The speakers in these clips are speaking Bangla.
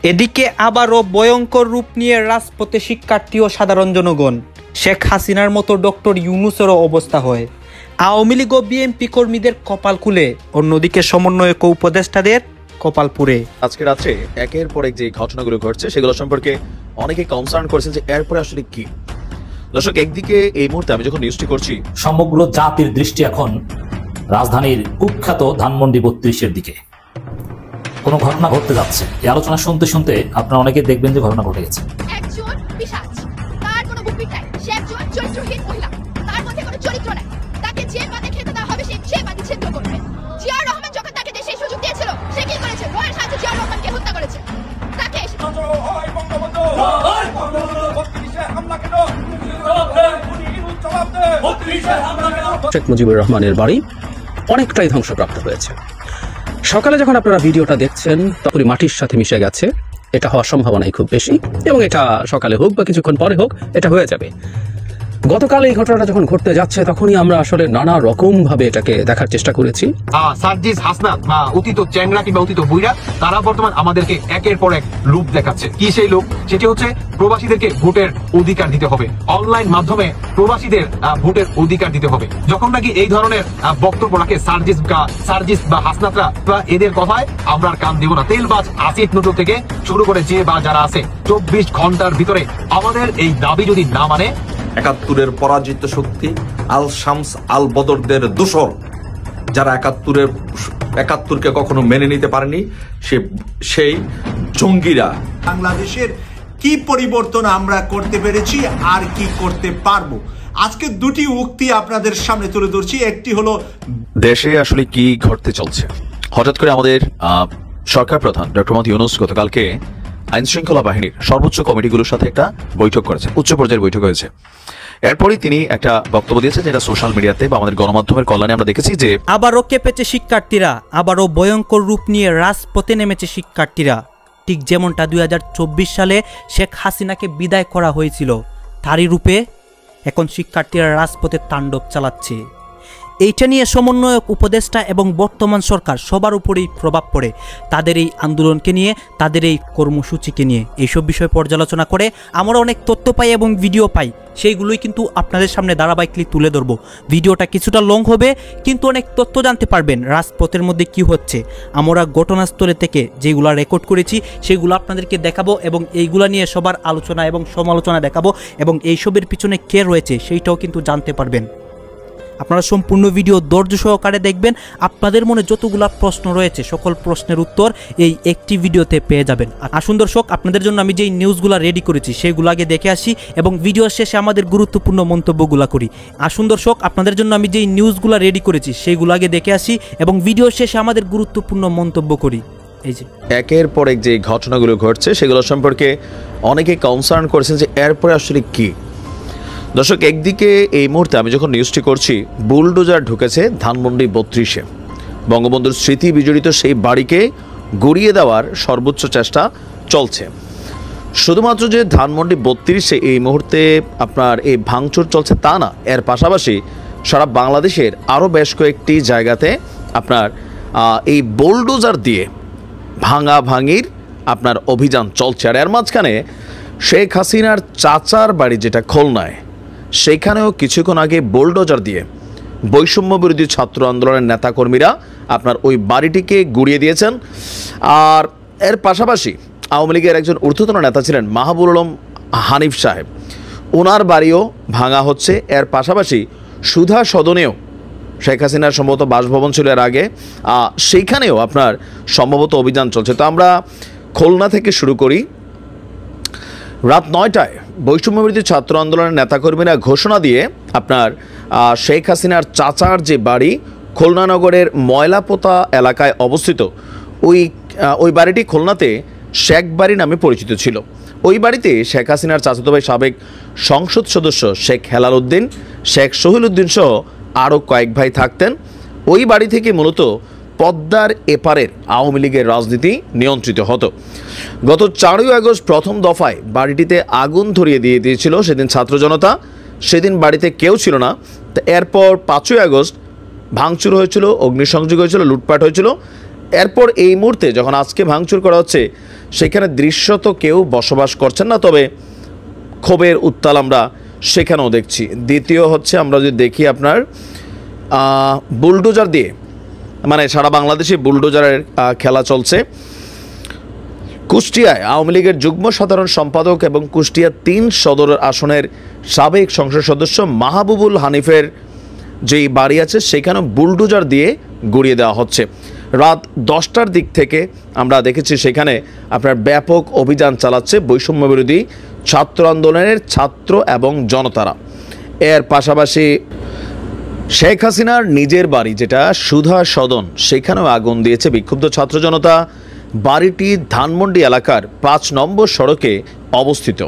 এদিকে আবারও ভয়ঙ্কর রূপ নিয়ে রাজপথে শিক্ষার্থী ও সাধারণ জনগণ। শেখ হাসিনার মতো ডক্টর ইউনূসেরও অবস্থা হয়। আওয়ামী লীগ ও বিএনপি কর্মীদের কপাল খুলে, অন্যদিকে সমন্বয়ক ও উপদেষ্টাদের কপাল পুড়ে। আজকে রাত্রে একের পর এক যে ঘটনাগুলো ঘটছে সেগুলো সম্পর্কে অনেকে কনসার্ন করেছেন যে এরপরে আসলে কি। দর্শক, একদিকে এই মুহূর্তে আমি যখন নিউজটি করছি, সমগ্র জাতির দৃষ্টি এখন রাজধানীর কুখ্যাত ধানমন্ডি ৩২-এর দিকে। কোনো ঘটনা ঘটতে যাচ্ছে। এই আলোচনা শুনতে শুনতে আপনারা অনেকে দেখবেন যে ঘটনা ঘটে গেছে। একজন পিশাচ, তার কোনো বুকপিট নাই, সে একজন চরিত্রহীন মহিলা, তার মধ্যে কোনো চরিত্র নাই। তাকে যে বাদে খেতে দেওয়া হবে সে বাদে ছিদ্র করবে। জিয়াউর রহমান যখন তাকে দেশে সুযোগ দিয়েছিল, সে কি করেছে? বয়ের সাহায্যে জিয়াউর রহমানকে হত্যা করেছে। তাকে শেখ মুজিবুর রহমানের বাড়ি অনেকটাই ধ্বংসপ্রাপ্ত হয়েছে। সকালে যখন আপনারা ভিডিওটা দেখছেন তখনই মাটির সাথে মিশে গেছে। এটা হওয়ার সম্ভাবনাই খুব বেশি, এবং এটা সকালে হোক বা কিছুক্ষণ পরে হোক এটা হয়ে যাবে। গতকাল এই ঘটনাটা যখন ঘটতে যাচ্ছে তখনই আমরা আসলে নানা রকম ভাবে এটাকে দেখার চেষ্টা করেছি। সার্জিস হাসনাত বা অতীত চ্যাংরা কিংবা অতীত বুইরা, তারা বর্তমান আমাদেরকে একের পর এক রূপ দেখাচ্ছে। কি সেই লোক? সেটি হচ্ছে প্রবাসীদেরকে ভোটের অধিকার দিতে হবে, অনলাইন মাধ্যমে প্রবাসীদের ভোটের অধিকার দিতে হবে। যখন নাকি এই ধরনের বক্তব্য রাখে সার্জিস বা হাসনাতরা, এদের কথায় আমরা আর কান দিব না। তেলবাজ আসিফ নজরুল থেকে শুরু করে যে বা যারা আছে, 24 ঘন্টার ভিতরে আমাদের এই দাবি যদি না মানে, ৭১-এর পরাজিত শক্তি আল শামস আল বদরদের দোসর, যারা ৭১-কে কখনো মেনে নিতে পারেনি, সেই জঙ্গিরা। বাংলাদেশের কি পরিবর্তন আমরা করতে পেরেছি আর কি করতে পারবো, আজকে দুটি উক্তি আপনাদের সামনে তুলে ধরছি। একটি হলো দেশে আসলে কি ঘটতে চলছে। হঠাৎ করে আমাদের সরকার প্রধান ডক্টর মোহাম্মদ ইউনূস গতকালকে আইন শৃঙ্খলা বাহিনীর সর্বোচ্চ কমিটিগুলোর সাথে একটা বৈঠক করেছে, উচ্চ পর্যায়ের বৈঠক হয়েছে। এরপরই তিনি একটা বক্তব্য দিয়েছেন, যেটা সোশ্যাল মিডিয়াতে বা আমাদের গণমাধ্যমের কল্যাণে আমরা দেখেছি যে আবারও কেঁপেছে শিক্ষার্থীরা, আবারও ভয়ঙ্কর রূপ নিয়ে রাজপথে নেমেছে শিক্ষার্থীরা। ঠিক যেমনটা 2024 সালে শেখ হাসিনাকে বিদায় করা হয়েছিল, তারই রূপে এখন শিক্ষার্থীরা রাজপথে তাণ্ডব চালাচ্ছে। এইটা নিয়ে সমন্বয়ক, উপদেষ্টা এবং বর্তমান সরকার সবার উপরেই প্রভাব পড়ে তাদের এই আন্দোলনকে নিয়ে, তাদের এই কর্মসূচিকে নিয়ে। এইসব বিষয় পর্যালোচনা করে আমরা অনেক তথ্য পাই এবং ভিডিও পাই, সেইগুলোই কিন্তু আপনাদের সামনে ধারাবাহিকলি তুলে ধরব। ভিডিওটা কিছুটা লং হবে, কিন্তু অনেক তথ্য জানতে পারবেন রাজপথের মধ্যে কি হচ্ছে। আমরা ঘটনাস্থলে থেকে যেগুলো রেকর্ড করেছি সেগুলো আপনাদেরকে দেখাবো, এবং এইগুলা নিয়ে সবার আলোচনা এবং সমালোচনা দেখাবো, এবং এইসবের পিছনে কে রয়েছে সেইটাও কিন্তু জানতে পারবেন। আপনারা সম্পূর্ণ ভিডিও ধৈর্য সহকারে দেখবেন। আপনাদের মনে যতগুলা প্রশ্ন রয়েছে সকল প্রশ্নের উত্তর এই একটি ভিডিওতে পেয়ে যাবেন। আসুন দর্শক, আপনাদের জন্য আমি যেই নিউজগুলো রেডি করেছি সেগুলো আগে দেখে আসি এবং ভিডিওর শেষে আমাদের গুরুত্বপূর্ণ মন্তব্যগুলো করি। আসুন দর্শক, আপনাদের জন্য আমি যেই নিউজগুলো রেডি করেছি সেগুলো আগে দেখে আসি এবং ভিডিওর শেষে আমাদের গুরুত্বপূর্ণ মন্তব্য করি। এই যে একের পর এক যে ঘটনাগুলো ঘটছে সেগুলো সম্পর্কে অনেকে কনসার্ন করেছেন যে এরপরে আসলে কি। দর্শক, একদিকে এই মুহূর্তে আমি যখন নিউজটি করছি, বুলডোজার ঢুকেছে ধানমন্ডি ৩২-এ। বঙ্গবন্ধুর স্মৃতি বিজড়িত সেই বাড়িকে গড়িয়ে দেওয়ার সর্বোচ্চ চেষ্টা চলছে। শুধুমাত্র যে ধানমন্ডি ৩২-এ এই মুহূর্তে আপনার এই ভাঙচুর চলছে তা না, এর পাশাপাশি সারা বাংলাদেশের আরও বেশ কয়েকটি জায়গাতে আপনার এই বুলডোজার দিয়ে ভাঙাভাঙির আপনার অভিযান চলছে। আর এর মাঝখানে শেখ হাসিনার চাচার বাড়ি যেটা খুলনায়, সেইখানেও কিছুক্ষণ আগে বুলডোজার দিয়ে বৈষম্য বিরোধী ছাত্র আন্দোলনের নেতাকর্মীরা আপনার ওই বাড়িটিকে গুড়িয়ে দিয়েছেন। আর এর পাশাপাশি আওয়ামী লীগের একজন ঊর্ধ্বতন নেতা ছিলেন মাহবুব আলম হানিফ সাহেব, ওনার বাড়িও ভাঙা হচ্ছে। এর পাশাপাশি সুধা সদনেও শেখ হাসিনার সম্ভবত বাসভবন ছিল এর আগে, সেইখানেও আপনার সম্ভবত অভিযান চলছে। তো আমরা খুলনা থেকে শুরু করি। রাত ৯টায় বৈষম্যবিরোধী ছাত্র আন্দোলনের নেতাকর্মীরা ঘোষণা দিয়ে আপনার শেখ হাসিনার চাচার যে বাড়ি খুলনা নগরের ময়লাপোতা এলাকায় অবস্থিত, ওই বাড়িটি খুলনাতে শেখ বাড়ি নামে পরিচিত ছিল। ওই বাড়িতে শেখ হাসিনার চাচাতো ভাই সাবেক সংসদ সদস্য শেখ হেলাল উদ্দিন, শেখ শহীল উদ্দিন সহ আরও কয়েক ভাই থাকতেন। ওই বাড়ি থেকে মূলত পদ্মার এপারের আওয়ামী লীগের রাজনীতি নিয়ন্ত্রিত হতো। গত 4ই আগস্ট প্রথম দফায় বাড়িটিতে আগুন ধরিয়ে দিয়েছিল সেদিন ছাত্র জনতা। সেদিন বাড়িতে কেউ ছিল না। এরপর 5ই আগস্ট ভাঙচুর হয়েছিল, অগ্নিসংযোগ হয়েছিল, লুটপাট হয়েছিল। এরপর এই মুহূর্তে যখন আজকে ভাঙচুর করা হচ্ছে সেখানে দৃশ্যত কেউ বসবাস করছেন না, তবে ক্ষোভের উত্তাল আমরা সেখানেও দেখছি। দ্বিতীয় হচ্ছে আমরা যদি দেখি আপনার বুলডোজার দিয়ে, মানে সারা বাংলাদেশে বুলডোজারের খেলা চলছে। কুষ্টিয়ায় আওয়ামী লীগের যুগ্ম সাধারণ সম্পাদক এবং কুষ্টিয়া ৩ সদর আসনের সাবেক সংসদ সদস্য মাহবুবুল হানিফের যেই বাড়ি আছে সেখানে বুলডোজার দিয়ে গুড়িয়ে দেওয়া হচ্ছে। রাত 10টার দিক থেকে আমরা দেখেছি সেখানে আপনার ব্যাপক অভিযান চালাচ্ছে বৈষম্য বিরোধী ছাত্র আন্দোলনের ছাত্র এবং জনতারা। এর পাশাপাশি শেখ হাসিনার নিজের বাড়ি যেটা সুধা সদন, সেখানেও আগুন দিয়েছে বিক্ষুব্ধ ছাত্র জনতা। বাড়িটি ধানমন্ডি এলাকার 5 নম্বর সড়কে অবস্থিত।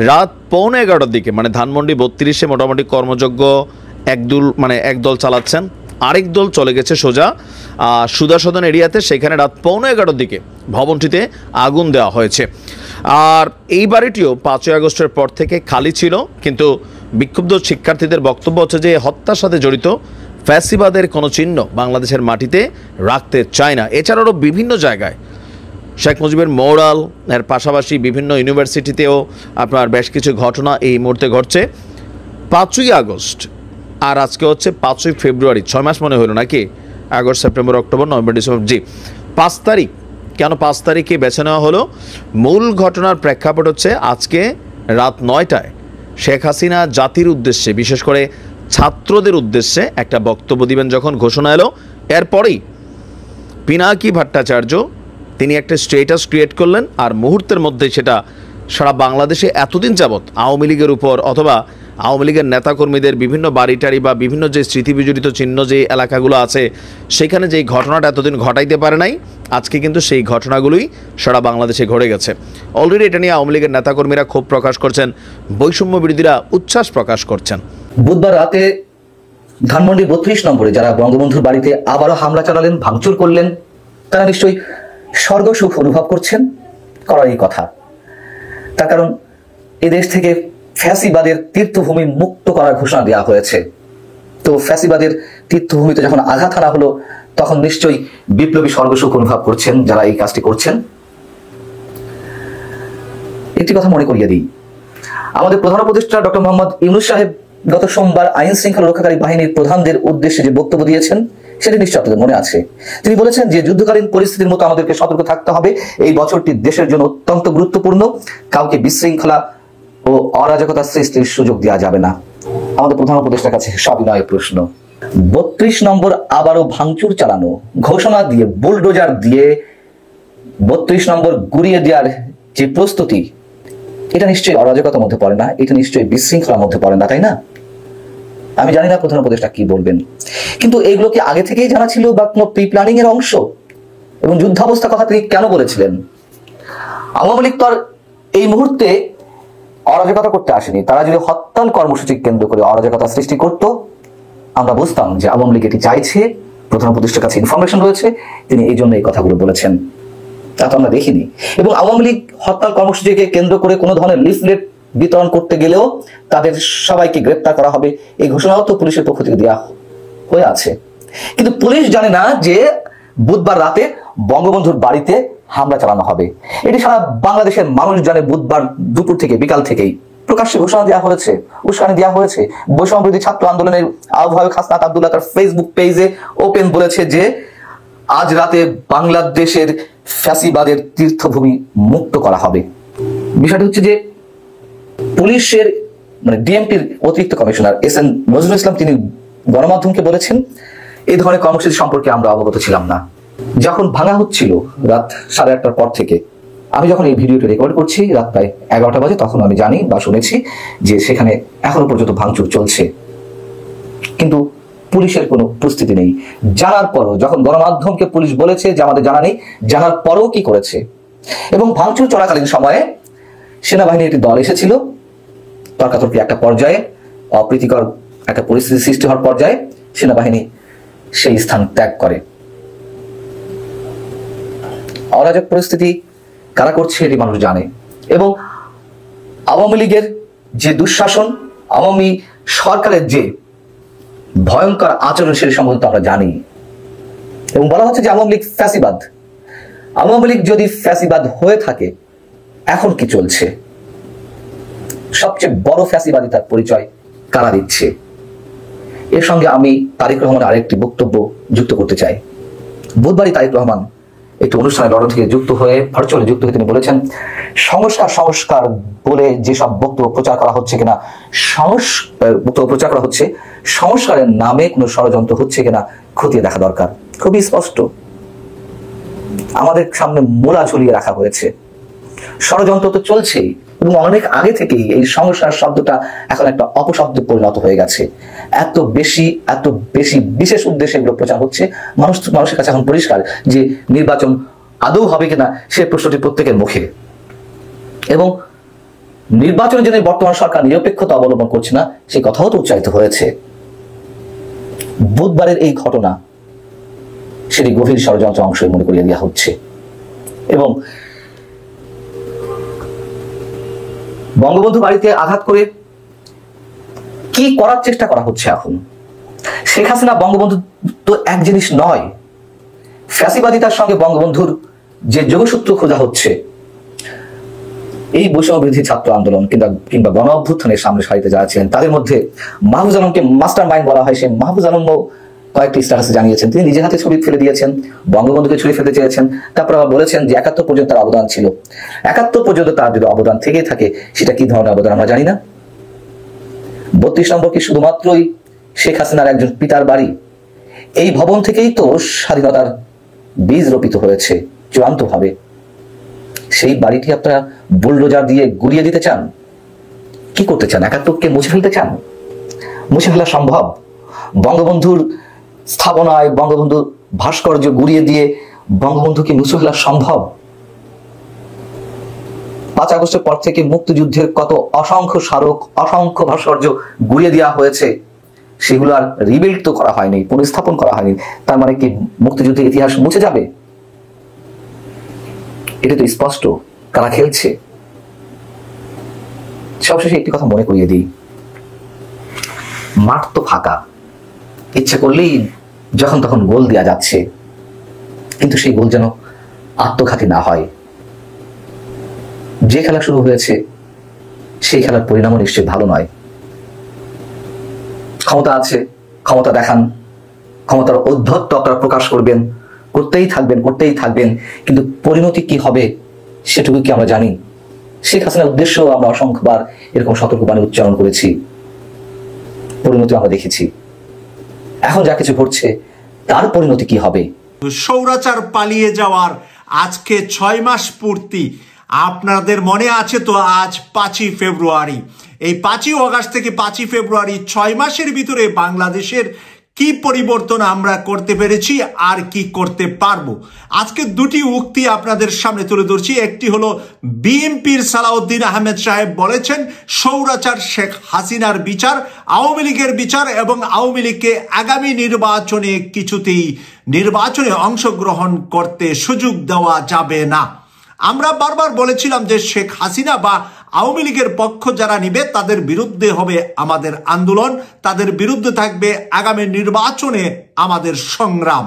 রাত 11:15 দিকে, মানে ধানমন্ডি 32-এ মোটামুটি কর্মযোগ্য একদল চালাচ্ছেন, আরেক দল চলে গেছে সোজা সুধা সদন এরিয়াতে। সেখানে রাত 11:15 দিকে ভবনটিতে আগুন দেওয়া হয়েছে। আর এই বাড়িটিও 5ই আগস্টের পর থেকে খালি ছিল, কিন্তু বিক্ষুব্ধ শিক্ষার্থীদের বক্তব্য হচ্ছে যে হত্যার সাথে জড়িত ফ্যাসিবাদের কোনো চিহ্ন বাংলাদেশের মাটিতে রাখতে চায় না। এছাড়াও বিভিন্ন জায়গায় শেখ মুজিবের মোরাল এর পাশাপাশি বিভিন্ন ইউনিভার্সিটিতেও আপনার বেশ কিছু ঘটনা এই মুহূর্তে ঘটছে। 5ই আগস্ট আর আজকে হচ্ছে 5ই ফেব্রুয়ারি, 6 মাস মনে হলো নাকি? August, September, October, November, December, জি 5 তারিখ। কেন 5 তারিখে বেছে নেওয়া হলো? মূল ঘটনার প্রেক্ষাপট হচ্ছে আজকে রাত 9টায় শেখ হাসিনা জাতির উদ্দেশ্যে, বিশেষ করে ছাত্রদের উদ্দেশ্যে একটা বক্তব্য দিবেন যখন ঘোষণা এলো, এরপরেই পিনাকি ভট্টাচার্য তিনি একটা স্ট্যাটাস ক্রিয়েট করলেন। আর মুহূর্তের মধ্যে সেটা সারা বাংলাদেশে এতদিন যাবৎ আওয়ামী লীগের উপর অথবা আওয়ামী লীগের নেতাকর্মীদের বিভিন্ন বাড়িটারি বা বিভিন্ন যে স্মৃতিবিজড়িত চিহ্ন যে এলাকাগুলো আছে সেখানে যেই ঘটনাটা এতদিন ঘটাইতে পারে নাই, আজকে কিন্তু সেই ঘটনাগুলোই সারা বাংলাদেশে ঘটে গেছে। অলরেডি এটা নিয়ে আওয়ামী লীগের নেতাকর্মীরা ক্ষোভ প্রকাশ করছেন, বৈষম্য বিরোধীরা উচ্ছ্বাস প্রকাশ করছেন। বুধবার রাতে ধানমন্ডি 32 নম্বরে যারা বঙ্গবন্ধুর বাড়িতে আবারও হামলা চালালেন, ভাঙচুর করলেন, তারা নিশ্চয়ই স্বর্গসুখ অনুভব করছেন, করারই কথা। তার কারণ এদেশ থেকে ফ্যাসিবাদের তীর্থভূমি মুক্ত করার ঘোষণা দেওয়া হয়েছে। তো ফ্যাসিবাদের তীর্থভূমিতে যখন আঘাত হানা হলো তখন নিশ্চয়ই বিপ্লবী স্বর্গসুখ অনুভব করছেন যারা এই কাজটি করছেন। একটি কথা মনে করিয়ে দিই, আমাদের প্রধান উপদেষ্টা ডক্টর মোহাম্মদ ইউনূস সাহেব গত সোমবার আইন শৃঙ্খলা রক্ষাকারী বাহিনীর প্রধানদের উদ্দেশ্যে যে বক্তব্য দিয়েছেন সেটি নিশ্চয় আপনাদের মনে আছে। তিনি বলেছেন যে যুদ্ধকালীন পরিস্থিতির মতো আমাদেরকে সতর্ক থাকতে হবে। এই বছরটি দেশের জন্য অত্যন্ত গুরুত্বপূর্ণ, কাউকে বিশৃঙ্খলা ও অরাজকতা সৃষ্টির সুযোগ দেওয়া যাবে না। আমাদের প্রধান উপদেষ্টার কাছে সবিনয় প্রশ্ন, 32 নম্বর আবারও ভাঙচুর চালানো, ঘোষণা দিয়ে বুলডোজার দিয়ে 32 নম্বর গুড়িয়ে দেওয়ার যে প্রস্তুতি, এটা নিশ্চয়ই অরাজকতার মধ্যে পড়ে না, এটা নিশ্চয়ই বিশৃঙ্খলার মধ্যে পড়ে না, তাই না? আমি জানি না প্রধান উপদেষ্টা কি বলবেন, কিন্তু এগুলো কি আগে থেকেই জানা ছিল বা কোনো প্রি প্ল্যানিং এর অংশ? এবং যুদ্ধাবস্থা কথা তিনি কেন বলেছিলেন? আওয়ামী লীগ তো আর এই মুহূর্তে অরাজকতা করতে আসেনি। তারা যদি হরতাল কর্মসূচি কেন্দ্র করে অরাজকতা সৃষ্টি করত, আমরা বুঝতাম যে আওয়ামী লীগ এটি চাইছে, প্রধান উপদেষ্টার কাছে ইনফরমেশন রয়েছে, তিনি এই জন্য এই কথাগুলো বলেছেন। তা তো আমরা দেখিনি। এবং আওয়ামী লীগ হরতাল কর্মসূচিকে কেন্দ্র করে কোনো ধরনের লিফলেট বিতরণ করতে গেলেও তাদের সবাইকে গ্রেপ্তার করা হবে, এই ঘোষণাও তো পুলিশের পক্ষ থেকে দেওয়া হয়ে আছে। কিন্তু পুলিশ জানে না যে বুধবার রাতে বঙ্গবন্ধুর বাড়িতে হামলা চালানো হবে। এটি সারা বাংলাদেশের মানুষ জানে। বুধবার দুপুর থেকে বিকাল থেকেই প্রকাশ্যে ঘোষণা দেওয়া হয়েছে, উস্কানি দেওয়া হয়েছে। বৈষম্য বিরোধী ছাত্র আন্দোলনের আহ্বায়ক হাসনাত আব্দুল্লাহ তার ফেসবুক পেজে ওপেন বলেছে যে আজ রাতে বাংলাদেশের ফ্যাসিবাদের তীর্থভূমি মুক্ত করা হবে। বিষয়টা হচ্ছে যে পুলিশের ডিএমপির অতিরিক্ত কমিশনার এস.এন. নজরুল ইসলাম তিনি গণমাধ্যমকে বলেছেন এই ধরনের কর্মসূচি সম্পর্কে আমরা অবগত ছিলাম না। যখন ভাঙা হচ্ছিল রাত 8:30টার পর থেকে, আমি যখন এই ভিডিওটি রেকর্ড করছি রাত প্রায় 11টা বাজে, তখন আমি জানি বা শুনেছি যে সেখানে এখনো পর্যন্ত ভাঙচুর চলছে, কিন্তু পুলিশের কোনো প্রস্তুতি নেই। জানার পরও, যখন গণমাধ্যমকে পুলিশ বলেছে যে আমাদের জানা নেই, জানার পরও কি করেছে। এবং ভাঙচুর চলাকালীন সময়ে সেনাবাহিনীর একটি দল এসেছিল, তর্কাতর্কি একটা পর্যায়ে, অপ্রীতিকর একটা পরিস্থিতি সৃষ্টি হওয়ার পর্যায়ে সেনাবাহিনী সেই স্থান ত্যাগ করে। অরাজক পরিস্থিতি কারা করছে এটি মানুষ জানে। এবং আওয়ামী লীগের যে দুঃশাসন, আওয়ামী সরকারের যে ভয়ঙ্কর আচরণ, সেটি সম্বন্ধে আমরা জানি। এবং বলা হচ্ছে যে আওয়ামী লীগ ফ্যাসিবাদ। আওয়ামী লীগ যদি ফ্যাসিবাদ হয়ে থাকে এখন কি চলছে? সবচেয়ে বড় ফ্যাসিবাদিতার পরিচয় কারা দিচ্ছে? এর সঙ্গে আমি তারেক রহমানের আরেকটি বক্তব্য যুক্ত করতে চাই। বুধবারই তারেক রহমান একটি অনুষ্ঠানে লন্ডন থেকে ভার্চুয়ালি যুক্ত হয়ে তিনি বলেছেন, সংস্কার বলে যেসব বক্তব্য প্রচার করা হচ্ছে কিনা, সংস্কারের নামে কোনো ষড়যন্ত্র হচ্ছে কিনা খতিয়ে দেখা দরকার। খুবই স্পষ্ট, আমাদের সামনে মোলা ঝুলিয়ে রাখা হয়েছে। ষড়যন্ত্র তো চলছেই এবং অনেক আগে থেকেই এই সংস্কার শব্দটা এখন একটা অপশব্দে পরিণত হয়ে গেছে। এত বেশি বিশেষ উদ্দেশ্যে এগুলো প্রচার হচ্ছে। মানুষের কাছে এখন পরিষ্কার যে নির্বাচন আদৌ হবে কিনা সে প্রশ্নটি প্রত্যেকের মুখে, এবং নির্বাচনের জন্য বর্তমান সরকার নিরপেক্ষতা অবলম্বন করছে না সেই কথাও তো উচ্চারিত হয়েছে। বুধবারের এই ঘটনা সেটি গভীর ষড়যন্ত্র অংশ মনে করিয়ে দেওয়া হচ্ছে। এবং বঙ্গবন্ধু বাড়িতে আঘাত করে কি করার চেষ্টা করা হচ্ছে এখন? শেখ হাসিনা বঙ্গবন্ধু তো এক জিনিস নয়। ফ্যাসিবাদিতার সঙ্গে বঙ্গবন্ধুর যে যোগসূত্র খোঁজা হচ্ছে, এই বৈষম্য বিরোধী ছাত্র আন্দোলন কিংবা গণ অভ্যুত্থানের সামনে সারিতে যারা ছিলেন তাদের মধ্যে মাহফুজ আলমকে মাস্টার মাইন্ড বলা হয়। সে মাহফুজ আলমও কয়েকটি স্ট্যাটাসে জানিয়েছেন তিনি নিজের হাতে ছবি ফেলে দিয়েছেন, বঙ্গবন্ধুকে ছবি ফেলতে চেয়েছেন। তারপর আবার বলেছেন যে ৭১ পর্যন্ত তার অবদান ছিল। ৭১ পর্যন্ত তার যদি অবদান থেকে থাকে সেটা কি ধরনের অবদান আমরা জানি না। ৩২ নম্বর কি শুধুমাত্রই শেখ হাসিনার একজন পিতার বাড়ি? এই ভবন থেকেই তো স্বাধীনতার বীজ রোপিত হয়েছে চূড়ান্তভাবে। সেই বাড়িটি আপনারা বুলডোজার দিয়ে গুড়িয়ে দিতে চান? কি করতে চান? ৭১কে মুছে ফেলতে চান? মুছে ফেলা সম্ভব? বঙ্গবন্ধুর স্থাপনায় বঙ্গবন্ধুর ভাস্কর্য গুড়িয়ে দিয়ে বঙ্গবন্ধুকে মুছে ফেলা সম্ভব? ৫ আগস্টের পর থেকে মুক্তিযুদ্ধের কত অসংখ্য স্মারক, অসংখ্য ভাস্কর্য গুড়িয়ে দেওয়া হয়েছে, সেগুলো আর রিবিল্ড তো করা হয়নি, পুনঃস্থাপন করা হয়নি। তার মানে কি মুক্তিযুদ্ধের ইতিহাস মুছে যাবে? এটা তো স্পষ্ট কারা খেলছে। সবশেষে একটি কথা মনে করিয়ে দিই, মাঠ তো ফাঁকা, ইচ্ছা করলেই যখন তখন গোল দেওয়া যাচ্ছে, কিন্তু সেই গোল যেন আত্মঘাতী না হয়। যে খেলা শুরু হয়েছে সেই খেলার পরিণামও নিশ্চয়ই ভালো নয়। ক্ষমতা আছে, ক্ষমতা দেখান, ক্ষমতার ঔদ্ধত্য আপনারা প্রকাশ করবেন, করতেই থাকবেন, কিন্তু পরিণতি কি হবে সেটুকু কি আমরা জানি? শেখ হাসিনার উদ্দেশ্য আমরা অসংখ্যবার এরকম সতর্কবাণী উচ্চারণ করেছি, পরিণতি আমরা দেখেছি। এখন যা কিছু ঘটছে তার পরিণতি কি হবে? স্বৈরাচার পালিয়ে যাওয়ার আজকে ৬ মাস পূর্তি। আপনাদের মনে আছে তো আজ ৫ই ফেব্রুয়ারি। এই ৫ই অগাস্ট থেকে ৫ই ফেব্রুয়ারি ৬ মাসের ভিতরে বাংলাদেশের কি পরিবর্তন আমরা করতে পেরেছি আর কি করতে পারবো, আজকে দুটি উক্তি আপনাদের সামনে তুলে ধরছি। একটি হলো বিএনপির সালাউদ্দিন আহমেদ সাহেব বলেছেন স্বৈরাচার শেখ হাসিনার বিচার, আওয়ামী লীগের বিচার এবং আওয়ামী লীগকে আগামী নির্বাচনে কিছুতেই নির্বাচনে অংশগ্রহণ করতে সুযোগ দেওয়া যাবে না। আমরা বারবার বলেছিলাম যে শেখ হাসিনা বা আওয়ামী লীগের পক্ষ যারা নিবে তাদের বিরুদ্ধে হবে আমাদের আন্দোলন, তাদের বিরুদ্ধে থাকবে আগামী নির্বাচনে আমাদের সংগ্রাম।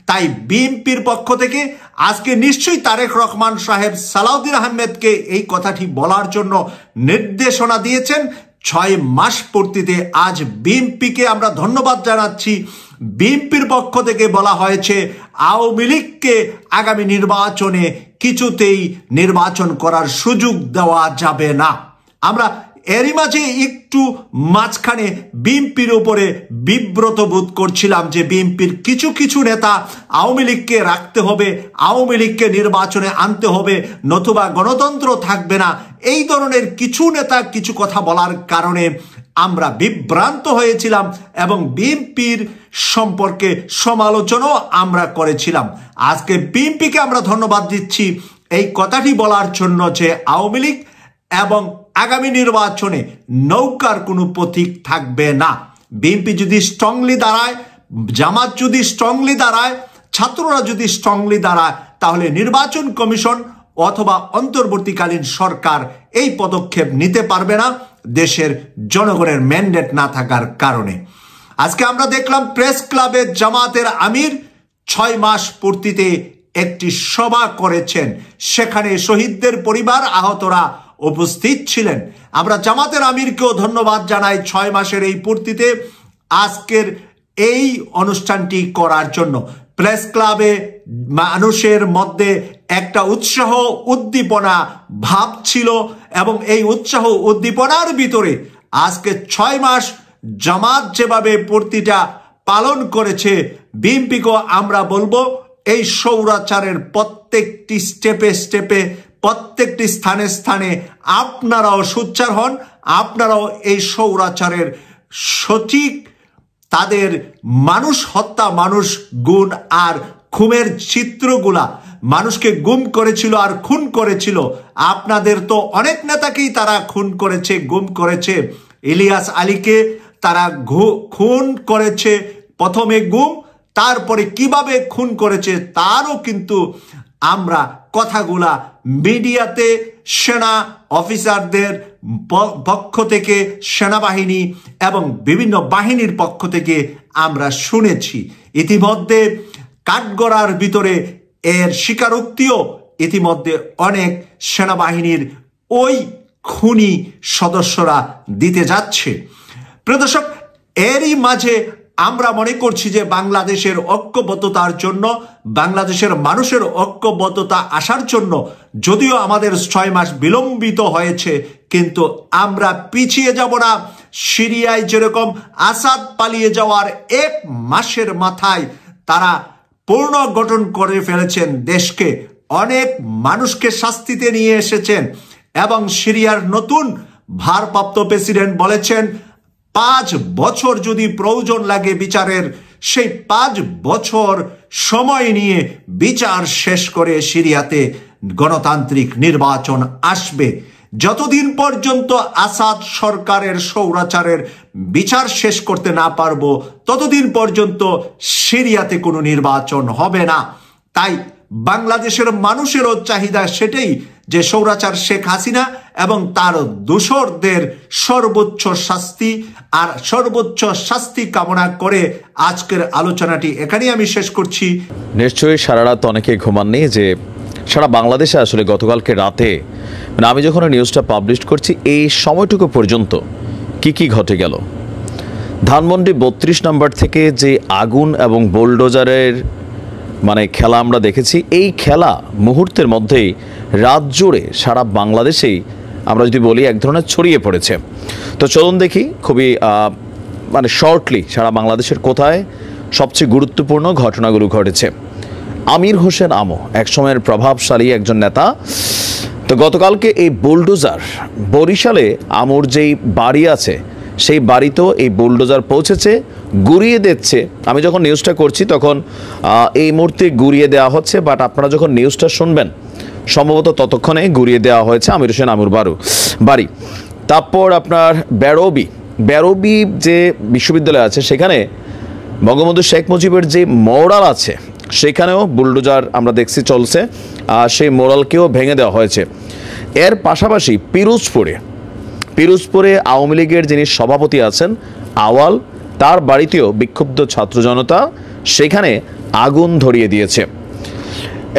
তাই বিএনপির পক্ষ থেকে আজকে নিশ্চয়ই তারেক রহমান সাহেব সালাউদ্দিন আহমেদকে এই কথাটি বলার জন্য নির্দেশনা দিয়েছেন। ৬ মাস পূর্তিতে আজ বিএনপিকে আমরা ধন্যবাদ জানাচ্ছি। বিএনপির পক্ষ থেকে বলা হয়েছে আওয়ামী লীগকে আগামী নির্বাচনে কিছুতেই নির্বাচন করার সুযোগ দেওয়া যাবে না। আমরা এরই মাঝে একটু মাঝখানে বিএনপির উপরে বিব্রত বোধ করছিলাম যে বিএনপির কিছু কিছু নেতা আওয়ামী লীগকে রাখতে হবে, আওয়ামী লীগকে নির্বাচনে আনতে হবে, নতুবা গণতন্ত্র থাকবে না। এই ধরনের কিছু নেতা কিছু কথা বলার কারণে আমরা বিভ্রান্ত হয়েছিলাম এবং বিএনপির সম্পর্কে সমালোচনাও আমরা করেছিলাম। আজকে বিএনপিকে আমরা ধন্যবাদ দিচ্ছি এই কথাটি বলার জন্য যে আওয়ামী লীগ এবং আগামী নির্বাচনে নৌকার কোনো প্রতীক থাকবে না। বিএনপি যদি স্ট্রংলি দাঁড়ায়, জামাত যদি স্ট্রংলি দাঁড়ায়, ছাত্ররা যদি স্ট্রংলি দাঁড়ায়, তাহলে নির্বাচন কমিশন অথবা অন্তর্বর্তীকালীন সরকার এই পদক্ষেপ নিতে পারবে না দেশের জনগণের ম্যান্ডেট না থাকার কারণে। আজকে আমরা দেখলাম প্রেস ক্লাবে জামাতের আমির 6 মাস পূর্তিতে একটি সভা করেছেন। সেখানে শহীদদের পরিবার, আহতরা উপস্থিত ছিলেন। আমরা জামাতের আমিরকেও ধন্যবাদ জানাই 6 মাসের এই পূর্তিতে আজকের এই অনুষ্ঠানটি করার জন্য। প্রেস ক্লাবে মানুষের মধ্যে একটা উৎসাহ উদ্দীপনা ভাব ছিল এবং এই উৎসাহ উদ্দীপনার ভিতরে আজকে 6 মাস জামাত যেভাবে পূর্তিটা পালন করেছে, বিএনপিকেও আমরা বলবো এই স্বৈরাচারের প্রত্যেকটি স্টেপে স্টেপে, প্রত্যেকটি স্থানে স্থানে আপনারাও সোচ্চার হন। আপনারাও এই স্বৈরাচারের সঠিক তাদের মানুষ হত্যা, মানুষ গুণ আর খুনের চিত্রগুলা, মানুষকে গুম করেছিল আর খুন করেছিল। আপনাদের তো অনেক নেতাকেই তারা খুন করেছে, গুম করেছে। ইলিয়াস আলীকে তারা খুন করেছে, প্রথমে গুম, তারপরে কিভাবে খুন করেছে তারও কিন্তু আমরা কথাগুলা মিডিয়াতে সেনা অফিসারদের পক্ষ থেকে, সেনাবাহিনী এবং বিভিন্ন বাহিনীর পক্ষ থেকে আমরা শুনেছি। ইতিমধ্যে কাঠগড়ার ভিতরে এর স্বীকারোক্তিও ইতিমধ্যে অনেক সেনাবাহিনীর ওই খুনি সদস্যরা দিতে যাচ্ছে। প্রিয় দর্শক, এরই মাঝে আমরা মনে করছি যে বাংলাদেশের ঐক্যবদ্ধতার জন্য, বাংলাদেশের মানুষের ঐক্যবদ্ধতা আসার জন্য, যদিও আমাদের 6 মাস বিলম্বিত হয়েছে, কিন্তু আমরা পিছিয়ে যাব না। সিরিয়ায় যেরকম আসাদ পালিয়ে যাওয়ার 1 মাসের মাথায় তারা পুনর্গঠন করে ফেলেছেন দেশকে, অনেক মানুষকে শাস্তিতে নিয়ে এসেছেন এবং সিরিয়ার নতুন ভারপ্রাপ্ত প্রেসিডেন্ট বলেছেন 5 বছর যদি প্রয়োজন লাগে বিচারের, সেই 5 বছর সময় নিয়ে বিচার শেষ করে সিরিয়াতে গণতান্ত্রিক নির্বাচন আসবে। যতদিন পর্যন্ত আসাদ সরকারের স্বৈরাচারের বিচার শেষ করতে না পারবো, ততদিন পর্যন্ত সিরিয়াতে কোনো নির্বাচন হবে না। তাই বাংলাদেশের মানুষেরও চাহিদা সেটাই যে স্বৈরাচার শেখ হাসিনা এবং তার দোসরদের সর্বোচ্চ শাস্তি, আর সর্বোচ্চ শাস্তি কামনা করে আজকের আলোচনাটি এখানেই আমি শেষ করছি। নিশ্চয়ই সারা রাত অনেকে ঘুমাননি, যে সারা বাংলাদেশে আসলে গতকালকে রাতে, মানে আমি যখন নিউজটা পাবলিশ করছি এই সময়টুকু পর্যন্ত কি ঘটে গেল। ধানমন্ডি 32 নম্বর থেকে যে আগুন এবং বোলডোজারের মানে খেলা আমরা দেখেছি, এই খেলা মুহূর্তের মধ্যেই রাত জুড়ে সারা বাংলাদেশেই আমরা যদি বলি এক ধরনের ছড়িয়ে পড়েছে। তো চলুন দেখি খুবই মানে শর্টলি সারা বাংলাদেশের কোথায় সবচেয়ে গুরুত্বপূর্ণ ঘটনাগুলো ঘটেছে। আমির হোসেন আমো একসময়ের প্রভাবশালী একজন নেতা। তো গতকালকে এই বুলডোজার, বরিশালে আমুর যেই বাড়ি আছে সেই বাড়িতেও এই বুলডোজার পৌঁছেছে, গুড়িয়ে দিচ্ছে। আমি যখন নিউজটা করছি তখন এই মুহূর্তে গুড়িয়ে দেওয়া হচ্ছে, বাট আপনারা যখন নিউজটা শুনবেন সম্ভবত ততক্ষণে গুড়িয়ে দেওয়া হয়েছে আমির হোসেন আমুর বাড়ি। তারপর আপনার বেরোবি যে বিশ্ববিদ্যালয় আছে সেখানে বঙ্গবন্ধু শেখ মুজিবের যে মোরাল আছে সেখানেও বুলডোজার আমরা দেখছি চলছে, সেই মোরালকেও ভেঙে দেওয়া হয়েছে। এর পাশাপাশি পিরোজপুরে আওয়ামী লীগের যিনি সভাপতি আছেন আওয়াল, তার বাড়িতেও বিক্ষুব্ধ ছাত্র জনতা সেখানে আগুন ধরিয়ে দিয়েছে।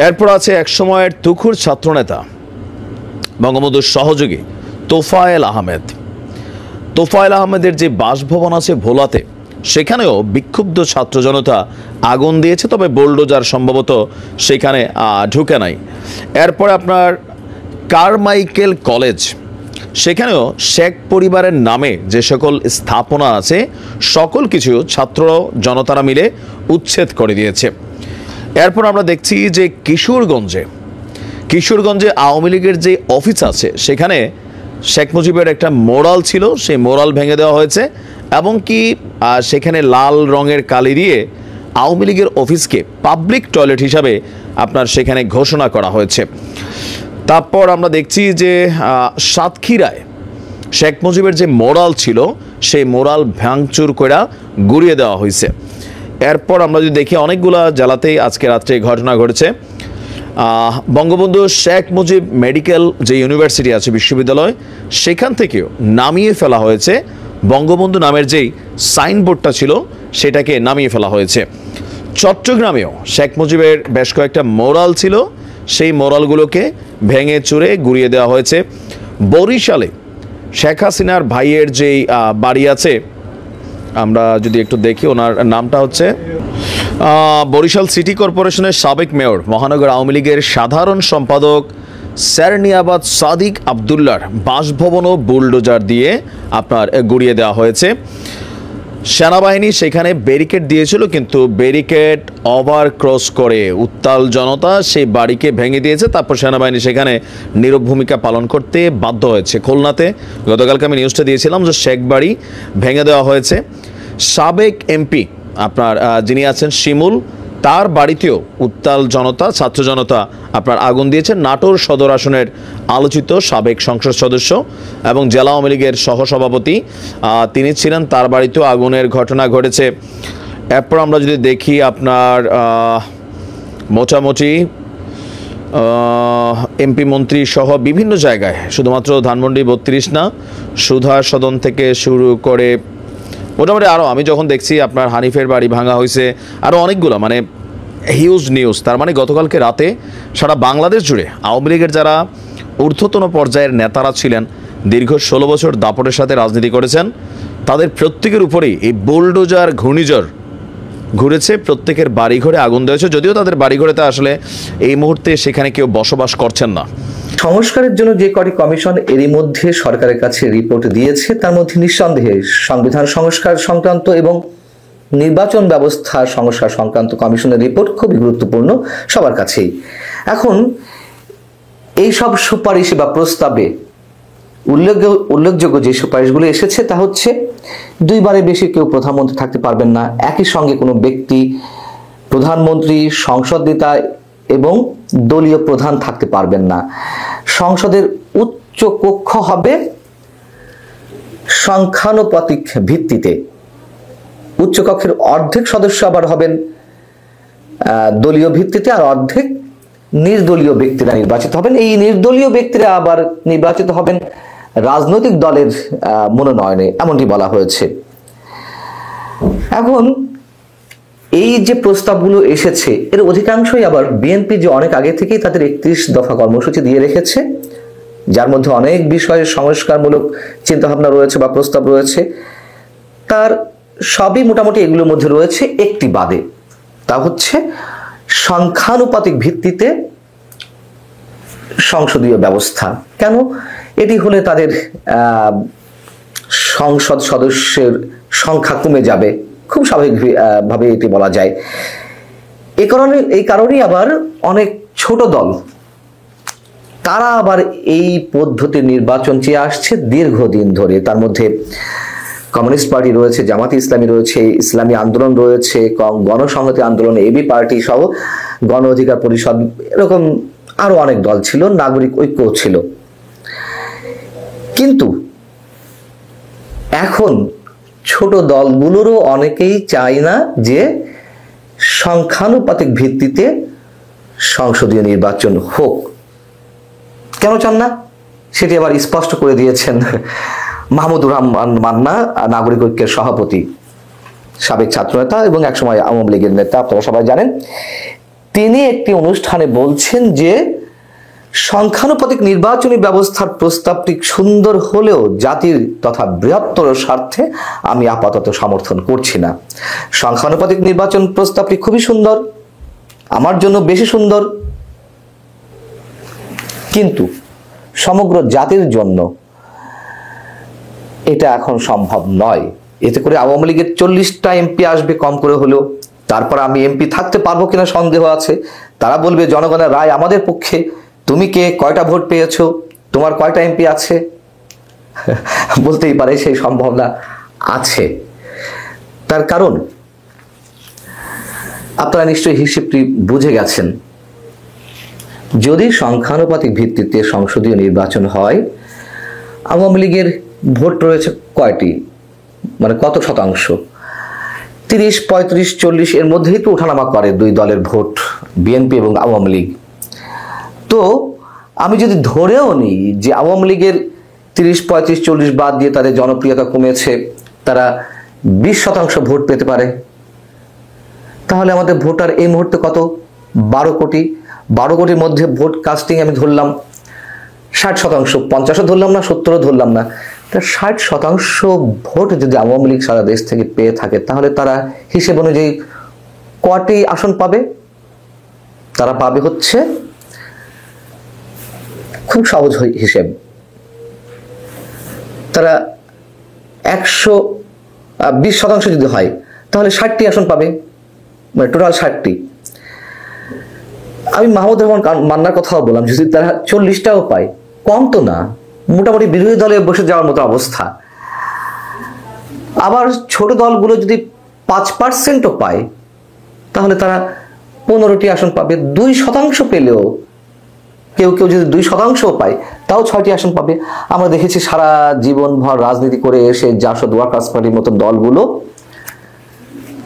এরপর আছে একসময়ের তুখুর ছাত্রনেতা বঙ্গবন্ধুর সহযোগী তোফায়েল আহমেদের যে বাসভবন আছে ভোলাতে, সেখানেও বিক্ষুব্ধ ছাত্র জনতা আগুন দিয়েছে, তবে বুলডোজার সম্ভবত সেখানে ঢুকে নাই। এরপর আপনার কারমাইকেল কলেজ, সেখানেও শেখ পরিবারের নামে যে সকল স্থাপনা আছে সকল কিছু ছাত্র জনতারা মিলে উচ্ছেদ করে দিয়েছে। এরপর আমরা দেখছি যে কিশোরগঞ্জে আওয়ামী লীগের যে অফিস আছে সেখানে শেখ মুজিবের একটা মোরাল ছিল, সেই মোরাল ভেঙে দেওয়া হয়েছে এবং কি সেখানে লাল রঙের কালি দিয়ে আওয়ামী লীগের অফিসকে পাবলিক টয়লেট হিসাবে আপনার সেখানে ঘোষণা করা হয়েছে। তারপর আমরা দেখছি যে সাতক্ষীরায় শেখ মুজিবের যে মোরাল ছিল সেই মোরাল ভাঙচুর করে গুড়িয়ে দেওয়া হয়েছে। এরপর আমরা যদি দেখি অনেকগুলা জেলাতেই আজকে রাত্রে ঘটনা ঘটেছে। বঙ্গবন্ধু শেখ মুজিব মেডিকেল যে ইউনিভার্সিটি আছে বিশ্ববিদ্যালয়, সেখান থেকেও নামিয়ে ফেলা হয়েছে বঙ্গবন্ধু নামের যেই সাইনবোর্ডটা ছিল সেটাকে নামিয়ে ফেলা হয়েছে। চট্টগ্রামেও শেখ মুজিবের বেশ কয়েকটা মোরাল ছিল, সেই মোরালগুলোকে ভেঙে চুরে গুড়িয়ে দেওয়া হয়েছে। বরিশালে শেখ হাসিনার ভাইয়ের যেই বাড়ি আছে, আমরা যদি একটু দেখি, ওনার নামটা হচ্ছে বরিশাল সিটি কর্পোরেশনের সাবেক মেয়র, মহানগর আওয়ামী লীগের সাধারণ সম্পাদক স্যারনিয়াবাদ সাদিক আবদুল্লার বাসভবনও বুলডোজার দিয়ে আপনার গুড়িয়ে দেওয়া হয়েছে। সেনাবাহিনী সেখানে ব্যারিকেড দিয়েছিল, কিন্তু ব্যারিকেড ওভার ক্রস করে উত্তাল জনতা সেই বাড়িকে ভেঙে দিয়েছে। তারপর সেনাবাহিনী সেখানে নীরব ভূমিকা পালন করতে বাধ্য হয়েছে। খুলনাতে গতকালকে আমি নিউজটা দিয়েছিলাম যে শেখ বাড়ি ভেঙে দেওয়া হয়েছে। সাবেক এমপি আপনার যিনি আছেন শিমুল, তার বাড়িতেও উত্তাল জনতা, ছাত্র জনতা আপনার আগুন দিয়েছে। নাটোর সদর আসনের আলোচিত সাবেক সংসদ সদস্য এবং জেলা আওয়ামী লীগের সহসভাপতি তিনি ছিলেন, তার বাড়িতেও আগুনের ঘটনা ঘটেছে। এরপর আমরা যদি দেখি আপনার মোটামুটি এমপি মন্ত্রী সহ বিভিন্ন জায়গায়, শুধুমাত্র ধানমন্ডি 32 না, সুধা সদন থেকে শুরু করে মোটামুটি আরও, আমি যখন দেখছি আপনার হানিফের বাড়ি ভাঙা হয়েছে, আরও অনেকগুলো, মানে হিউজ নিউজ। তার মানে গতকালকে রাতে সারা বাংলাদেশ জুড়ে আওয়ামী লীগের যারা ঊর্ধ্বতন পর্যায়ের নেতারা ছিলেন, দীর্ঘ 16 বছর দাপটের সাথে রাজনীতি করেছেন, তাদের প্রত্যেকের উপরেই এই বুলডোজার ঘূর্ণিঝড় ঘুরেছে। প্রত্যেকের বাড়িঘরে আগুন দিয়েছে, যদিও তাদের বাড়িঘরেতে আসলে এই মুহূর্তে সেখানে কেউ বসবাস করছেন না। সংস্কারের জন্য যে কটি কমিশন এরই মধ্যে সরকারের কাছে রিপোর্ট দিয়েছে, তার মধ্যে নিঃসন্দেহে সংবিধান সংস্কার সংক্রান্ত এবং নির্বাচন ব্যবস্থা সংস্কার সংক্রান্ত কমিশনের রিপোর্ট খুবই গুরুত্বপূর্ণ সবার কাছেই। এখন এই সব সুপারিশ বা প্রস্তাবে উল্লেখযোগ্য যে সুপারিশগুলো এসেছে তা হচ্ছে, 2 বারের বেশি কেউ প্রধানমন্ত্রী থাকতে পারবেন না, একই সঙ্গে কোনো ব্যক্তি প্রধানমন্ত্রী, সংসদ নেতা এবং দলীয় প্রধান থাকতে পারবেন না। সংসদের উচ্চ কক্ষ হবে সংখ্যানুপাতিক ভিত্তিতে। উচ্চ কক্ষের অর্ধেক সদস্য আবার হবেন দলীয় ভিত্তিতে, আর অর্ধেক নির্দলীয় ব্যক্তিরা নির্বাচিত হবেন। এই নির্দলীয় ব্যক্তিরা আবার নির্বাচিত হবেন রাজনৈতিক দলের মনোনয়নে, এমনটি বলা হয়েছে। এখন এই যে প্রস্তাবগুলো এসেছে, এর অধিকাংশই আবার বিএনপি যে অনেক আগে থেকেই তাদের 31 দফা কর্মসূচি দিয়ে রেখেছে, যার মধ্যে অনেক বিষয়ে সংস্কারমূলক চিন্তাভাবনা রয়েছে বা প্রস্তাব রয়েছে, তার সবই মোটামুটি এগুলোর মধ্যে রয়েছে, একটি বাদে। তা হচ্ছে সংখ্যানুপাতিক ভিত্তিতে সংসদীয় ব্যবস্থা। কেন? এটি হলে তাদের সংসদ সদস্যের সংখ্যা কমে যাবে, খুব স্বাভাবিকভাবে এটি বলা যায়। এই কারণেই আবার অনেক ছোট দল তারা আবার এই পদ্ধতির নির্বাচন চেয়ে আসছে দীর্ঘদিন ধরে। তার মধ্যে কমিউনিস্ট পার্টি রয়েছে, জামাতে ইসলামী রয়েছে, ইসলামী আন্দোলন রয়েছে, গণসংহতি আন্দোলন, এবি পার্টি সহ গণ অধিকার পরিষদ, এরকম আরো অনেক দল ছিল, নাগরিক ঐক্য ছিল। কিন্তু এখন ছোট দলগুলোরও অনেকেই চায় না যে সংখ্যানুপাতিক ভিত্তিতে সংসদীয় নির্বাচন হোক। কেন চান না সেটি আবার স্পষ্ট করে দিয়েছেন মাহমুদুর রহমান মান্না, নাগরিক ঐক্যের সভাপতি, সাবেক ছাত্রনেতা এবং একসময় আওয়ামী লীগের নেতা, আপনারা সবাই জানেন। তিনি একটি অনুষ্ঠানে বলছেন যে সংখ্যানুপাতিক নির্বাচনী ব্যবস্থার প্রস্তাবটি সুন্দর হলেও জাতির তথা বৃহত্তর স্বার্থে আমি আপাতত সমর্থন করছি না। সংখ্যানুপাতিক নির্বাচন প্রস্তাবটি খুবই সুন্দর, আমার জন্য বেশি সুন্দর, কিন্তু সমগ্র জাতির জন্য এটা এখন সম্ভব নয়। এতে করে আওয়ামী লীগের 40টা এমপি আসবে কম করে হলেও, তারপর আমি এমপি থাকতে পারবো কিনা সন্দেহ আছে। তারা বলবে জনগণের রায় আমাদের পক্ষে, তুমি কে, কয়টা ভোট পেয়েছো, তোমার কয়টা এমপি আছে, বলতেই পারে সেই সম্ভাবনা আছে। তার কারণ আপনারা নিশ্চয়ই হিসেবটি বুঝে গেছেন। যদি সংখ্যানুপাতিক ভিত্তিতে সংসদীয় নির্বাচন হয়, আওয়ামী লীগের ভোট রয়েছে কয়টি, মানে কত শতাংশ, 30, 35, 40 এর মধ্যেই তো ওঠানামা করে দুই দলের ভোট, বিএনপি এবং আওয়ামী লীগ। তো আমি যদি ধরেও নিই যে আওয়ামী লীগের 30, 35, 40 বাদ দিয়ে তাদের জনপ্রিয়তা কমেছে, তারা 20% ভোট পেতে পারে, তাহলে আমাদের ভোটার এই মুহূর্তে কত? 12 কোটি। 12 কোটির মধ্যে ভোট কাস্টিং আমি ধরলাম 60%, 50ও ধরলাম না, 70ও ধরলাম না। তা 60% ভোট যদি আওয়ামী লীগ সারা দেশ থেকে পেয়ে থাকে, তাহলে তারা হিসেব অনুযায়ী কটি আসন পাবে? তারা পাবে হচ্ছে, খুব সহজ হিসেব, তারা 120% যদি হয় তাহলে 60টি আসন পাবে, মানে টোটাল 60টি। আমি মাহমুদুর রহমান মান্নার কথাও বললাম, যদি তারা 40টাও পায়, কম তো না, মোটামুটি বিরোধী দলে বসে যাওয়ার মতো অবস্থা। আবার ছোট দলগুলো যদি 5%ও পায়, তাহলে তারা 15টি আসন পাবে। 2% পেলেও, কেউ কেউ যদি 2%ও পায়, তাও 6টি আসন পাবে। আমরা দেখেছি সারা জীবনভর রাজনীতি করে এসে জাসদ ওয়ার্কার্স পার্টির মতো দলগুলো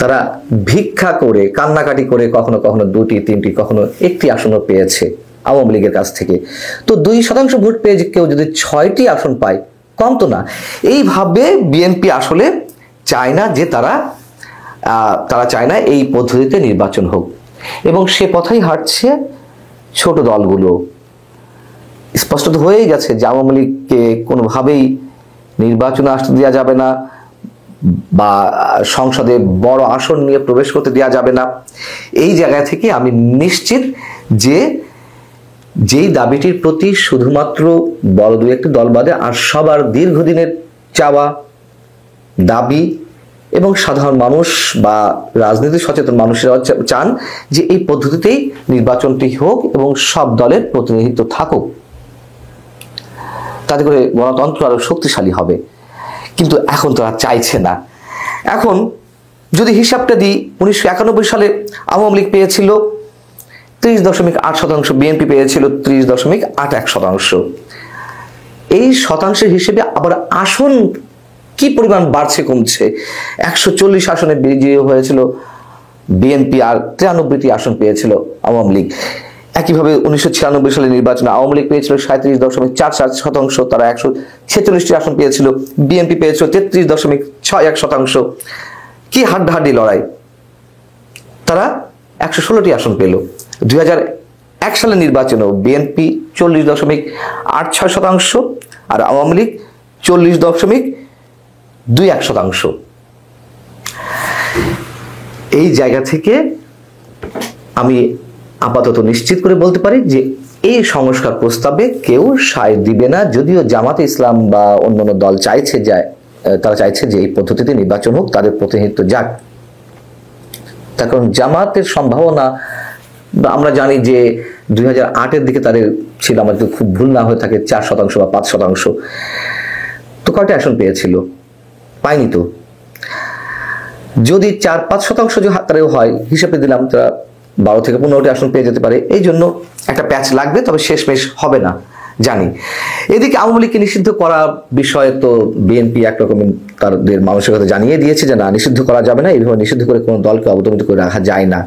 তারা ভিক্ষা করে, কান্নাকাটি করে কখনো কখনো 2টি 3টি, কখনো 1টি আসনও পেয়েছে আওয়ামী লীগের কাছ থেকে। তো 2% ভোট পেয়ে কেউ যদি 6টি আসন পায়, কম তো না। এইভাবে বিএনপি আসলে চায় না যে তারা চায় না এই পদ্ধতিতে নির্বাচন হোক, এবং সে পথেই হাঁটছে ছোট দলগুলো। স্পষ্ট তো হয়েই গেছে যে আওয়ামী লীগকে কোনোভাবেই নির্বাচনে আসতে দেওয়া যাবে না, বা সংসদে বড় আসন নিয়ে প্রবেশ করতে দেওয়া যাবে না। এই জায়গা থেকে আমি নিশ্চিত যে যেই দাবিটির প্রতি শুধুমাত্র বড় দু একটি দল বাদে আর সবার দীর্ঘদিনের চাওয়া, দাবি, এবং সাধারণ মানুষ বা রাজনীতি সচেতন মানুষেরা চান যে এই পদ্ধতিতেই নির্বাচনটি হোক এবং সব দলের প্রতিনিধিত্ব থাকুক, তাতে করে গণতন্ত্র আরো শক্তিশালী হবে। কিন্তু এখন তারা চাইছে না। এখন যদি হিসাবটা দিই, 1991 সালে আওয়ামী লীগ পেয়েছিল 30.8%, বিএনপি পেয়েছিল 30.81%। এই শতাংশের হিসেবে আবার আসন কি পরিমাণ বাড়ছে কমছে? 140 আসনে বিজয়ী হয়েছিল বিএনপি, আর 93টি আসন পেয়েছিল আওয়ামী লীগ। একইভাবে 1996 সালে নির্বাচনে আওয়ামী লীগ পেয়েছিল 37.44%, তারা 146টি আসন পেয়েছিল। বিএনপি পেয়েছিল 33.61%। কি হাড্ডাহাড্ডি লড়াই! তারা 116টি আসন পেল। 2001 সালের নির্বাচনেও বিএনপি 40.86% আর আওয়ামী লীগ 40.21%। এই জায়গা থেকে আমি আপাতত নিশ্চিত করে বলতে পারি যে এই সংস্কার প্রস্তাবে কেউ সায় দিবে না, যদিও জামাতে ইসলাম বা অন্যান্য দল তারা চাইছে যে এই পদ্ধতিতে নির্বাচন হোক, তাদের প্রতিনিধিত্ব যাক। তার কারণ জামাতের সম্ভাবনা, আমরা জানি যে 2008-এর দিকে তাদের ছিল, আমাদের খুব ভুল না হয়ে থাকে, 4% বা 5%। তো কয়টা আসন পেয়েছিল? পায়নি তো। যদি 4-5% তারাও হয়, হিসেবে দিলাম তারা 12 থেকে 15টি আসন পেয়ে যেতে পারে। এই জন্য একটা প্যাচ লাগবে, তবে শেষমেশ হবে না জানি। এদিকে আওয়ামী লীগকে নিষিদ্ধ করার বিষয়ে তো বিএনপি একরকম তাদের মানসিকতা জানিয়ে দিয়েছে যে না, নিষিদ্ধ করা যাবে না, এইভাবে নিষিদ্ধ করে কোনো দলকে অবদমিত করে রাখা যায় না।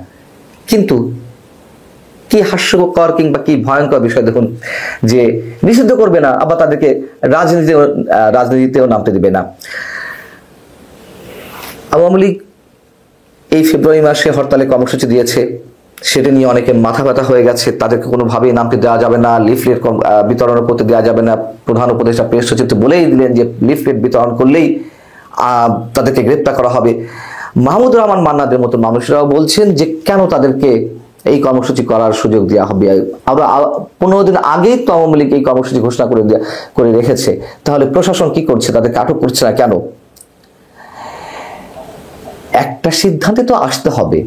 কিন্তু কি হাস্যকর কিংবা কি ভয়ঙ্কর বিষয় দেখুন, যে নিষিদ্ধ করবে না, আবার তাদেরকে রাজনীতিতেও নামতে দিবে না। আওয়ামী লীগ এই ফেব্রুয়ারি মাসে হরতালে কর্মসূচি দিয়েছে, সেটা নিয়ে অনেকে মাথা ব্যথা হয়ে গেছে। তাদেরকে কোনোভাবেই নামতে দেওয়া যাবে না, লিফলেট বিতরণ করতে দেওয়া যাবে না। প্রধান উপদেষ্টা প্রেস সচিব বলেই দিলেন যে লিফলেট বিতরণ করলেই তাদেরকে গ্রেপ্তার করা হবে। মাহমুদুর রহমান মান্নাদের মতো মানুষরাও বলছেন যে কেন তাদেরকে এই কর্মসূচি করার সুযোগ দেওয়া হবে। আমরা 15 দিন আগেই তো আওয়ামী লীগ এই কর্মসূচি ঘোষণা করে রেখেছে, তাহলে প্রশাসন কি করছে? তাদেরকে আটক করছে না কেন? একটা সিদ্ধান্তে তো আসতে হবে।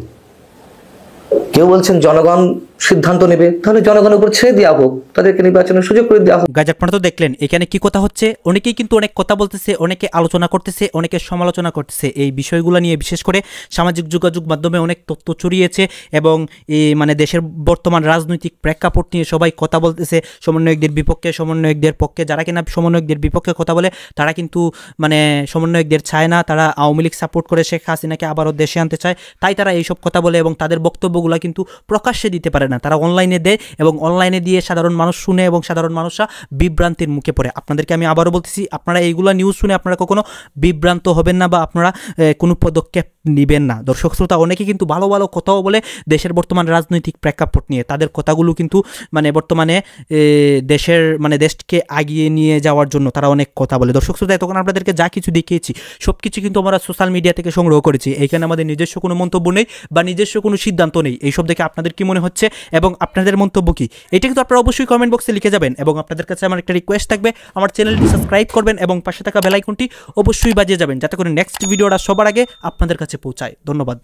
কেউ বলছেন জনগণ সিদ্ধান্ত নেবে, তাহলে জনগণের উপর ছেড়ে দেওয়া হোক, তাদেরকে নির্বাচনের সুযোগ করে দেওয়া হোক। গাজী আপনারা তো দেখলেন এখানে কি কথা হচ্ছে। অনেকেই কিন্তু অনেক কথা বলতেছে, অনেকে আলোচনা করতেছে, অনেকে সমালোচনা করতেছে এই বিষয়গুলো নিয়ে। বিশেষ করে সামাজিক যোগাযোগ মাধ্যমে অনেক তথ্য ছড়িয়েছে এবং এই মানে দেশের বর্তমান রাজনৈতিক প্রেক্ষাপট নিয়ে সবাই কথা বলতেছে, সমন্বয়কদের বিপক্ষে, সমন্বয়কদের পক্ষে। যারা কিনা সমন্বয়কদের বিপক্ষে কথা বলে তারা কিন্তু মানে সমন্বয়কদের চায় না, তারা আওয়ামী লীগ সাপোর্ট করে শেখ হাসিনাকে আবারও দেশে আনতে চায়, তাই তারা এইসব কথা বলে এবং তাদের বক্তব্যগুলো কিন্তু প্রকাশ্যে দিতে পারে করে না, তারা অনলাইনে দেয় এবং অনলাইনে দিয়ে সাধারণ মানুষ শুনে এবং সাধারণ মানুষরা বিভ্রান্তির মুখে পড়ে। আপনাদেরকে আমি আবারও বলতেছি, আপনারা এইগুলো নিউজ শুনে আপনারা কখনো বিভ্রান্ত হবেন না বা আপনারা কোনো পদক্ষেপ নেবেন না। দর্শক শ্রোতা, অনেকে কিন্তু ভালো ভালো কথাও বলে দেশের বর্তমান রাজনৈতিক প্রেক্ষাপট নিয়ে, তাদের কথাগুলো কিন্তু মানে বর্তমানে দেশকে আগিয়ে নিয়ে যাওয়ার জন্য তারা অনেক কথা বলে। দর্শক শ্রোতা, তখন আপনাদেরকে যা কিছু দেখিয়েছি সব কিছু কিন্তু আমরা সোশ্যাল মিডিয়া থেকে সংগ্রহ করেছি। এইখানে আমাদের নিজস্ব কোনো মন্তব্য নেই বা নিজস্ব কোনো সিদ্ধান্ত নেই। এইসব দেখে আপনাদের কি মনে হচ্ছে এবং আপনাদের মন্তব্য কি, এটা কিন্তু আপনারা অবশ্যই কমেন্ট বক্সে লিখে যাবেন। এবং আপনাদের কাছে আমার একটা রিকোয়েস্ট থাকবে, আমার চ্যানেলটি সাবস্ক্রাইব করবেন এবং পাশে থাকা বেল আইকনটি অবশ্যই বাজিয়ে যাবেন, যাতে করে নেক্সট ভিডিওটা সবার আগে আপনাদের কাছে পৌঁছায়। ধন্যবাদ।